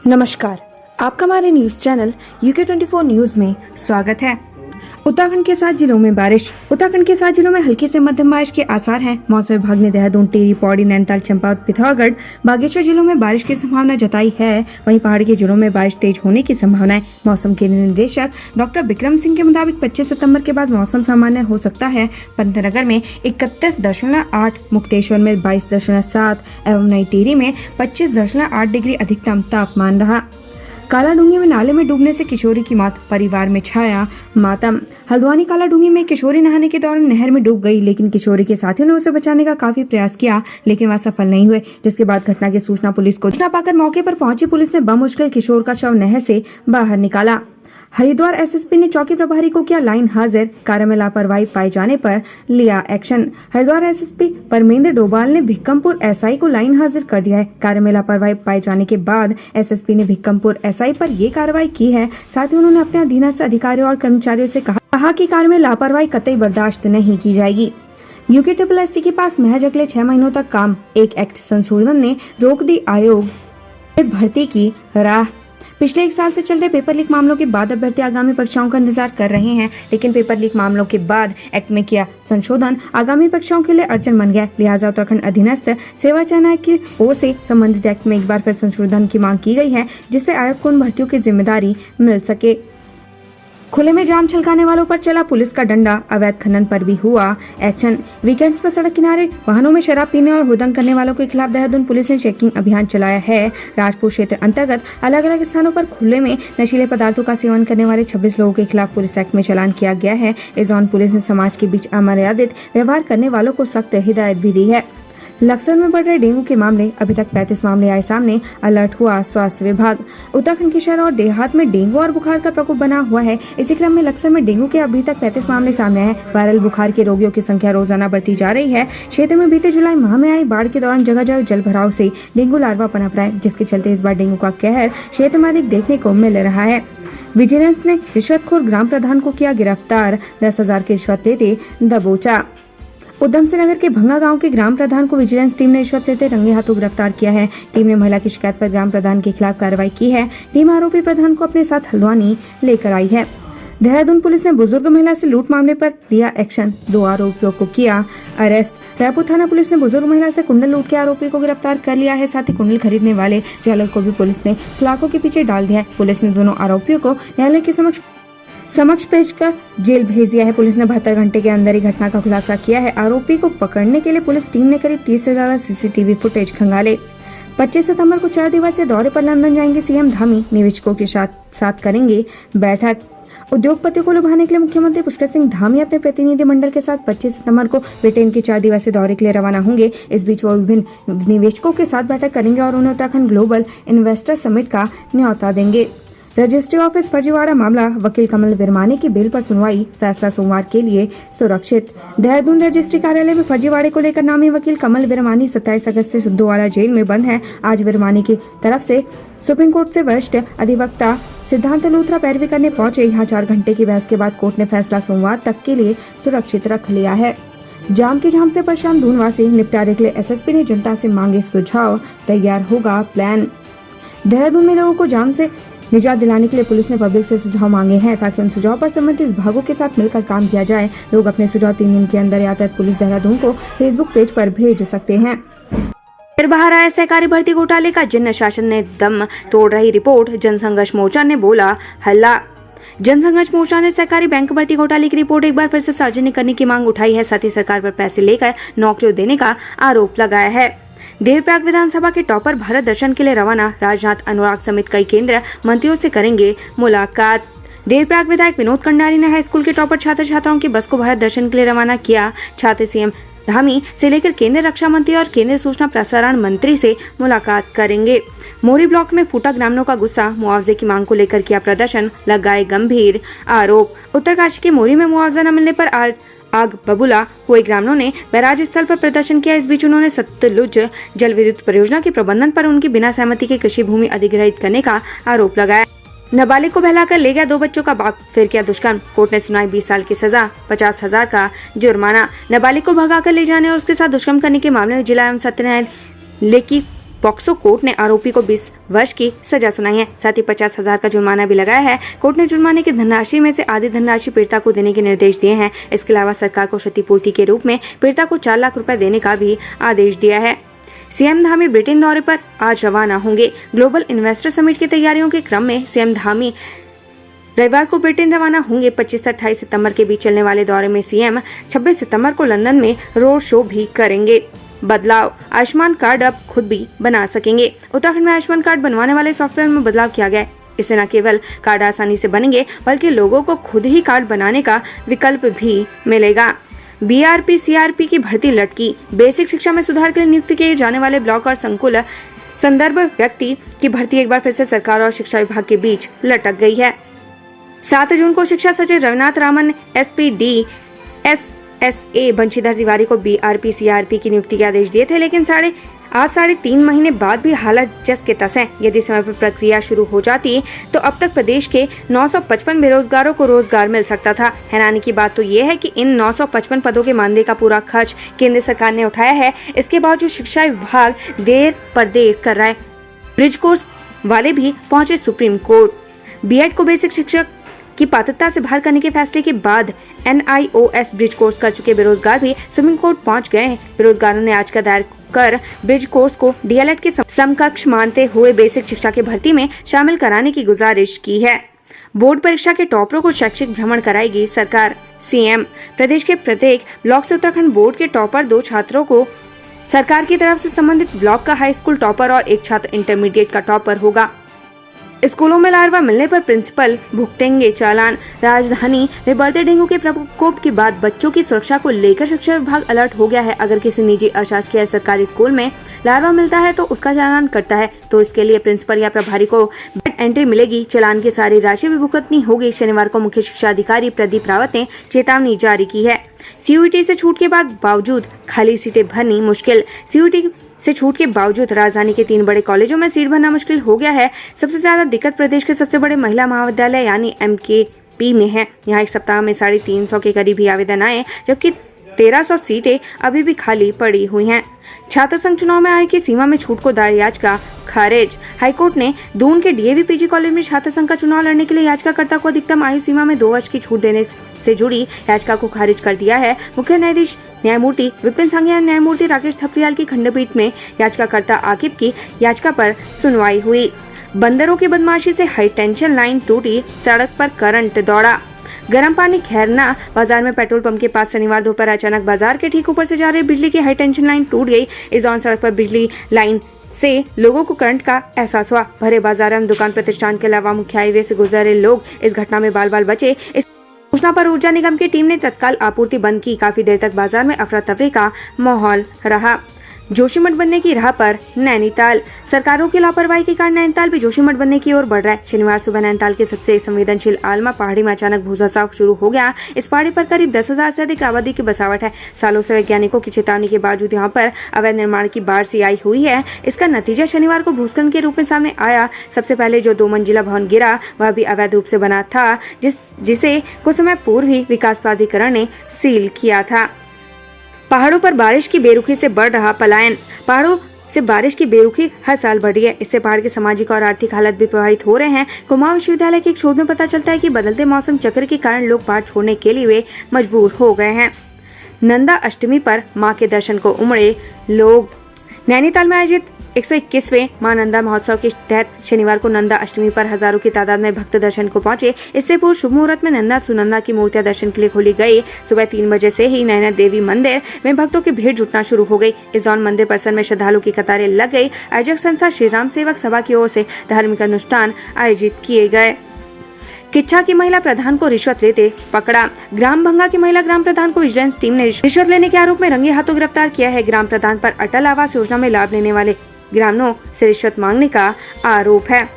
नमस्कार, आपका हमारे न्यूज चैनल UK24 न्यूज में स्वागत है। उत्तराखंड के 7 जिलों में बारिश। उत्तराखंड के 7 जिलों में हल्की से मध्यम बारिश के आसार हैं। मौसम विभाग ने देहरादून, टिहरी, पौड़ी, नैनीताल, चंपावत, पिथौरागढ़, बागेश्वर जिलों में बारिश की संभावना जताई है। वहीं पहाड़ी के जिलों में बारिश तेज होने की संभावना है। मौसम के निदेशक डॉक्टर बिक्रम सिंह के मुताबिक 25 सितंबर के बाद मौसम सामान्य हो सकता है। पंतनगर में 31.8, मुक्तेश्वर में 22.7 एवं नई टिहरी में 25.8 डिग्री अधिकतम तापमान रहा। कालाडूंगी में नाले में डूबने से किशोरी की मौत, परिवार में छाया मातम। हल्द्वानी कालाडूंगी में किशोरी नहाने के दौरान नहर में डूब गई, लेकिन किशोरी के साथियों ने उसे बचाने का काफी प्रयास किया, लेकिन वह सफल नहीं हुए। जिसके बाद घटना की सूचना पुलिस को पाकर मौके पर पहुंची पुलिस ने बमुश्किल किशोर का शव नहर से बाहर निकाला। हरिद्वार SSP ने चौकी प्रभारी को किया लाइन हाजिर, कार्य में लापरवाही पाए जाने पर लिया एक्शन। हरिद्वार SSP परमेंद्र डोभाल ने भिक्कमपुर SI को लाइन हाजिर कर दिया है। कार्य में लापरवाही पाए जाने के बाद SSP ने भिक्कमपुर SI पर ये कार्रवाई की है। साथ ही उन्होंने अपने अधीनस्थ अधिकारियों और कर्मचारियों से कहा कि कार्य में लापरवाही कतई बर्दाश्त नहीं की जाएगी। UKSSC के पास महज अगले 6 महीनों तक काम। एक एक्ट संशोधन ने रोक दी आयोग भर्ती की राह। पिछले 1 साल से चल रहे पेपर लीक मामलों के बाद अभ्यर्थी आगामी परीक्षाओं का इंतजार कर रहे हैं, लेकिन पेपर लीक मामलों के बाद एक्ट में किया संशोधन आगामी परीक्षाओं के लिए अड़चन बन गया। लिहाजा उत्तराखंड अधीनस्थ सेवा चयन आयोग की ओर से संबंधित एक्ट में एक बार फिर संशोधन की मांग की गई है, जिससे आयोग को उन भर्तियों की जिम्मेदारी मिल सके। खुले में जाम छलकाने वालों पर चला पुलिस का डंडा, अवैध खनन पर भी हुआ एक्शन। वीकेंड्स पर सड़क किनारे वाहनों में शराब पीने और हुदंग करने वालों के खिलाफ देहरादून पुलिस ने चेकिंग अभियान चलाया है। राजपुर क्षेत्र अंतर्गत अलग अलग स्थानों पर खुले में नशीले पदार्थों का सेवन करने वाले 26 लोगों के खिलाफ पुलिस एक्ट में चालान किया गया है। इस दौरान पुलिस ने समाज के बीच अमर्यादित व्यवहार करने वालों को सख्त हिदायत भी दी है। लक्सर में बढ़ रहे डेंगू के मामले, अभी तक 35 मामले आए सामने, अलर्ट हुआ स्वास्थ्य विभाग। उत्तराखंड के शहर और देहात में डेंगू और बुखार का प्रकोप बना हुआ है। इसी क्रम में लक्सर में डेंगू के अभी तक 35 मामले सामने आए हैं। वायरल बुखार के रोगियों की संख्या रोजाना बढ़ती जा रही है। क्षेत्र में बीते जुलाई माह में आई बाढ़ के दौरान जगह जगह जल भराव से डेंगू लार्वा पनप रहा है, जिसके चलते इस बार डेंगू का कहर क्षेत्र में अधिक देखने को मिल रहा है। विजिलेंस ने रिश्वतखोर ग्राम प्रधान को किया गिरफ्तार, 10,000 की रिश्वत लेते दबोचा। उधम सिंह नगर के भंगा गांव के ग्राम प्रधान को विजिलेंस टीम ने रिश्वत लेते रंगे हाथों गिरफ्तार किया है। टीम ने महिला की शिकायत पर ग्राम प्रधान के खिलाफ कार्रवाई की है। टीम आरोपी प्रधान को अपने साथ हल्द्वानी लेकर आई है। देहरादून पुलिस ने बुजुर्ग महिला से लूट मामले पर लिया एक्शन, 2 आरोपियों को किया अरेस्ट। रायपुर थाना पुलिस ने बुजुर्ग महिला से कुंडल लूट के आरोपी को गिरफ्तार कर लिया है। साथ ही कुंडल खरीदने वाले ज्वेलर को भी पुलिस ने सलाखों के पीछे डाल दिया है। पुलिस ने दोनों आरोपियों को न्यायालय के समक्ष पेश कर जेल भेज दिया है। पुलिस ने 72 घंटे के अंदर ही घटना का खुलासा किया है। आरोपी को पकड़ने के लिए पुलिस टीम ने करीब 30 से ज्यादा CCTV फुटेज खंगाले। 25 सितंबर को 4 दिवसीय दौरे पर लंदन जाएंगे CM धामी, निवेशकों के साथ करेंगे बैठक। उद्योगपतियों को लुभाने के लिए मुख्यमंत्री पुष्कर सिंह धामी अपने प्रतिनिधि मंडल के साथ 25 सितंबर को ब्रिटेन के 4 दिवसीय दौरे के लिए रवाना होंगे। इस बीच वो विभिन्न निवेशकों के साथ बैठक करेंगे और उन्हें उत्तराखंड ग्लोबल इन्वेस्टर समिट का न्यौता देंगे। रजिस्ट्री ऑफिस फर्जीवाड़ा मामला, वकील कमल विरमानी की बेल पर सुनवाई, फैसला सोमवार के लिए सुरक्षित। देहरादून रजिस्ट्री कार्यालय में फर्जीवाड़े को लेकर नामी वकील कमल विरमानी 27 अगस्त से सिद्धोवाला जेल में बंद है। आज विरमानी की तरफ से सुप्रीम कोर्ट से वरिष्ठ अधिवक्ता सिद्धांत लूथरा पैरवी करने पहुंचे। यहाँ 4 घंटे की बहस के बाद कोर्ट ने फैसला सोमवार तक के लिए सुरक्षित रख लिया है। जाम की झाम से परेशान दूनवासी, निपटारे के लिए SSP ने जनता से मांगे सुझाव, तैयार होगा प्लान। देहरादून में लोगों को जाम से निजात दिलाने के लिए पुलिस ने पब्लिक से सुझाव मांगे हैं, ताकि उन सुझाव पर संबंधित विभागों के साथ मिलकर काम किया जाए। लोग अपने सुझाव 3 दिन के अंदर यातायात पुलिस देहरादून को फेसबुक पेज पर भेज सकते हैं। फिर बाहर आया सहकारी भर्ती घोटाले का, जिन शासन ने दम तोड़ रही रिपोर्ट, जनसंघर्ष मोर्चा ने बोला हल्ला। जनसंघर्ष मोर्चा ने सहकारी बैंक भर्ती घोटाले की रिपोर्ट एक बार फिर से सार्वजनिक करने की मांग उठाई है। साथ ही सरकार पर पैसे लेकर नौकरियों देने का आरोप लगाया है। देवप्रयाग विधानसभा के टॉपर भारत दर्शन के लिए रवाना, राजनाथ अनुराग समेत कई केंद्रीय मंत्रियों से करेंगे मुलाकात। देवप्रयाग विधायक विनोद कंडारी ने हाई स्कूल के टॉपर छात्र छात्राओं की बस को भारत दर्शन के लिए रवाना किया। छात्र CM धामी से लेकर केंद्रीय रक्षा मंत्री और केंद्रीय सूचना प्रसारण मंत्री से मुलाकात करेंगे। मोरी ब्लॉक में फूटा ग्रामीणों का गुस्सा, मुआवजे की मांग को लेकर किया प्रदर्शन, लगाए गंभीर आरोप। उत्तरकाशी के मोरी में मुआवजा न मिलने पर आज आग बबूला हुए ग्रामीणों ने बैराज स्थल पर प्रदर्शन किया। इस बीच उन्होंने सतलुज जल विद्युत परियोजना के प्रबंधन पर उनकी बिना सहमति के कृषि भूमि अधिग्रहित करने का आरोप लगाया। नाबालिग को बहलाकर ले गया 2 बच्चों का बाप, फिर किया दुष्कर्म, कोर्ट ने सुनाई 20 साल की सजा, 50,000 का जुर्माना। नाबालिग को भगाकर ले जाने और उसके साथ दुष्कर्म करने के मामले में जिला एवं सत्र न्यायालय की पॉक्सो कोर्ट ने आरोपी को 20 वर्ष की सजा सुनाई है। साथ ही 50,000 का जुर्माना भी लगाया है। कोर्ट ने जुर्माने की धनराशि में से आधी धनराशि पीड़िता को देने के निर्देश दिए हैं। इसके अलावा सरकार को क्षतिपूर्ति के रूप में पीड़िता को 4 लाख रुपए देने का भी आदेश दिया है। सीएम धामी ब्रिटेन दौरे पर आज रवाना होंगे। ग्लोबल इन्वेस्टर समिट की तैयारियों के क्रम में सीएम धामी रविवार को ब्रिटेन रवाना होंगे। 25 से 28 सितंबर के बीच चलने वाले दौरे में सीएम 26 सितंबर को लंदन में रोड शो भी करेंगे। बदलाव, आयुष्मान कार्ड अब खुद भी बना सकेंगे। उत्तराखंड में आयुष्मान कार्ड बनवाने वाले सॉफ्टवेयर में बदलाव किया गया है। इससे न केवल कार्ड आसानी से बनेंगे बल्कि लोगों को खुद ही कार्ड बनाने का विकल्प भी मिलेगा। बीआरपी सीआरपी की भर्ती लटकी। बेसिक शिक्षा में सुधार के लिए नियुक्त किए जाने वाले ब्लॉक और संकुल संदर्भ व्यक्ति की भर्ती एक बार फिर से सरकार और शिक्षा विभाग के बीच लटक गई है। 7 जून को शिक्षा सचिव रविनाथ रामन SPD SSA बंशीधर तिवारी को बीआरपी सीआरपी की नियुक्ति के आदेश दिए थे, लेकिन आज 3.5 महीने बाद भी हालत जस के तस है। यदि समय पर प्रक्रिया शुरू हो जाती तो अब तक प्रदेश के 955 बेरोजगारों को रोजगार मिल सकता था। हैरानी की बात तो ये है कि इन 955 पदों के मानदेय का पूरा खर्च केंद्र सरकार ने उठाया है। इसके बावजूद शिक्षा विभाग देर कर रहा है। ब्रिज कोर्स वाले भी पहुंचे सुप्रीम कोर्ट। बीएड को बेसिक शिक्षक की पात्रता से बाहर करने के फैसले के बाद NIOS ब्रिज कोर्स कर चुके बेरोजगार भी सुप्रीम कोर्ट पहुंच गए हैं। बेरोजगारों ने याचिका दायर कर ब्रिज कोर्स को DLED के समकक्ष मानते हुए बेसिक शिक्षा की भर्ती में शामिल कराने की गुजारिश की है। बोर्ड परीक्षा के टॉपरों को शैक्षिक भ्रमण कराएगी सरकार। सीएम, प्रदेश के प्रत्येक ब्लॉक से उत्तराखंड बोर्ड के टॉपर 2 छात्रों को सरकार की तरफ से संबंधित ब्लॉक का हाई स्कूल टॉपर और 1 छात्र इंटरमीडिएट का टॉपर होगा। स्कूलों में लार्वा मिलने पर प्रिंसिपल भुगतेंगे चालान। राजधानी में बढ़ते डेंगू के प्रकोप के बाद बच्चों की सुरक्षा को लेकर शिक्षा विभाग अलर्ट हो गया है। अगर किसी निजी अशासकीय सरकारी स्कूल में लार्वा मिलता है तो उसका चालान कटता है, तो इसके लिए प्रिंसिपल या प्रभारी को बेड एंट्री मिलेगी। चालान की सारी राशि भी भुगतनी होगी। शनिवार को मुख्य शिक्षा अधिकारी प्रदीप रावत ने चेतावनी जारी की है। CUET से छूट के बावजूद खाली सीटें भरनी मुश्किल। CUET से छूट के बावजूद राजधानी के 3 बड़े कॉलेजों में सीट भरना मुश्किल हो गया है। सबसे ज्यादा दिक्कत प्रदेश के सबसे बड़े महिला महाविद्यालय यानी MKP में है। यहाँ एक सप्ताह में 350 के करीब ही आवेदन आए, जबकि 1300 सीटें अभी भी खाली पड़ी हुई हैं। छात्र संघ चुनाव में आय की सीमा में छूट को दायर याचिका खारिज। हाईकोर्ट ने दून के DAV PG कॉलेज में छात्र संघ का चुनाव लड़ने के लिए याचिकाकर्ता को अधिकतम आयु सीमा में 2 वर्ष की छूट देने से जुड़ी याचिका को खारिज कर दिया है। मुख्य न्यायाधीश न्यायमूर्ति विपिन सांघिया, न्यायमूर्ति राकेश थपलियाल की खंडपीठ में याचिकाकर्ता आकिब की याचिका पर सुनवाई हुई। बंदरों की बदमाशी से हाई टेंशन लाइन टूटी, सड़क पर करंट दौड़ा। गर्म पानी खैरना बाजार में पेट्रोल पंप के पास शनिवार दोपहर अचानक बाजार के ठीक ऊपर से जा रही बिजली की हाई टेंशन लाइन टूट गई। इस दौरान सड़क पर बिजली लाइन से लोगों को करंट का एहसास हुआ। भरे बाजार एवं दुकान प्रतिष्ठान के अलावा मुख्य हाईवे से गुजरे लोग इस घटना में बाल बाल बचे। इस सूचना पर ऊर्जा निगम की टीम ने तत्काल आपूर्ति बंद की। काफी देर तक बाजार में अफरा तफरी का माहौल रहा। जोशीमठ बनने की राह पर नैनीताल। सरकारों की लापरवाही के कारण नैनीताल भी जोशीमठ बनने की ओर बढ़ रहा है। शनिवार सुबह नैनीताल के सबसे संवेदनशील आलमा पहाड़ी में अचानक भूधसाव शुरू हो गया। इस पहाड़ी पर करीब 10,000 से अधिक आबादी की बसावट है। सालों से वैज्ञानिकों की चेतावनी के बावजूद यहाँ पर अवैध निर्माण की बाढ़ सी आई हुई है। इसका नतीजा शनिवार को भूस्खलन के रूप में सामने आया। सबसे पहले जो 2 मंजिला भवन गिरा वह भी अवैध रूप से बना था, जिसे कुछ समय पूर्व ही विकास प्राधिकरण ने सील किया था। पहाड़ों पर बारिश की बेरुखी से बढ़ रहा पलायन। पहाड़ों से बारिश की बेरुखी हर साल बढ़ रही है। इससे पहाड़ की सामाजिक और आर्थिक हालत भी प्रभावित हो रहे हैं। कुमाऊं विश्वविद्यालय के एक शोध में पता चलता है कि बदलते मौसम चक्र के कारण लोग पहाड़ छोड़ने के लिए वे मजबूर हो गए हैं। नंदा अष्टमी पर मां के दर्शन को उमड़े लोग। नैनीताल में आयोजित 121वें मां नंदा महोत्सव के तहत शनिवार को नंदा अष्टमी पर हजारों की तादाद में भक्त दर्शन को पहुंचे। इससे पूर्व शुभ मुहूर्त में नंदा सुनंदा की मूर्तियां दर्शन के लिए खोली गई। सुबह 3 बजे से ही नैना देवी मंदिर में भक्तों की भीड़ जुटना शुरू हो गई। इस दौरान मंदिर परिसर में श्रद्धालुओं की कतारें लग गई। आयोजक संस्था श्री राम सेवक सभा की ओर से धार्मिक अनुष्ठान आयोजित किए गए। किच्छा की महिला प्रधान को रिश्वत लेते पकड़ा। ग्राम भंगा की महिला ग्राम प्रधान को विजिलेंस टीम ने रिश्वत लेने के आरोप में रंगे हाथों गिरफ्तार किया है। ग्राम प्रधान पर अटल आवास योजना में लाभ लेने वाले ग्रामीणों से रिश्वत मांगने का आरोप है।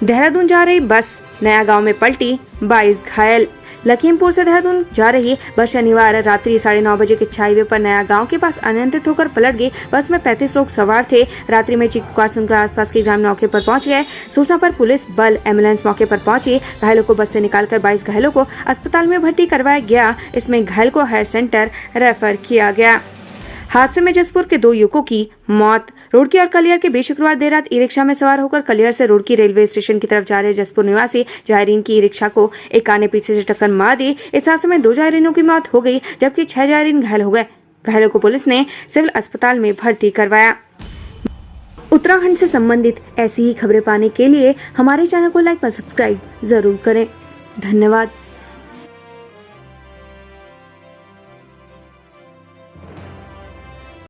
देहरादून जा रही बस नया गांव में पलटी, 22 घायल। लखीमपुर से देहरादून जा रही बस शनिवार रात्रि 9:30 बजे किच्छा हाईवे पर नया गांव के पास अनियंत्रित होकर पलट गई। बस में 35 लोग सवार थे। रात्रि में चीख पुकार सुनकर आसपास के ग्रामीण मौके पर पहुंच गए। सूचना पर पुलिस बल एम्बुलेंस मौके पर पहुंची। घायलों को बस से निकालकर 22 घायलों को अस्पताल में भर्ती करवाया गया। इसमें घायल को हायर सेंटर रेफर किया गया। हादसे में जसपुर के 2 युवकों की मौत। रोड की और कलियर के बीच शुक्रवार देर रात ई रिक्शा में सवार होकर कलियर से रोड की रेलवे स्टेशन की तरफ जा रहे जसपुर निवासी जायरीन की ई रिक्शा को एक कार ने पीछे से टक्कर मार दी। इस हादसे में 2 जायरीनों की मौत हो गई जबकि 6 जायरीन घायल हो गए। घायलों को पुलिस ने सिविल अस्पताल में भर्ती करवाया। उत्तराखंड से संबंधित ऐसी ही खबरें पाने के लिए हमारे चैनल को लाइक और सब्सक्राइब जरूर करें। धन्यवाद।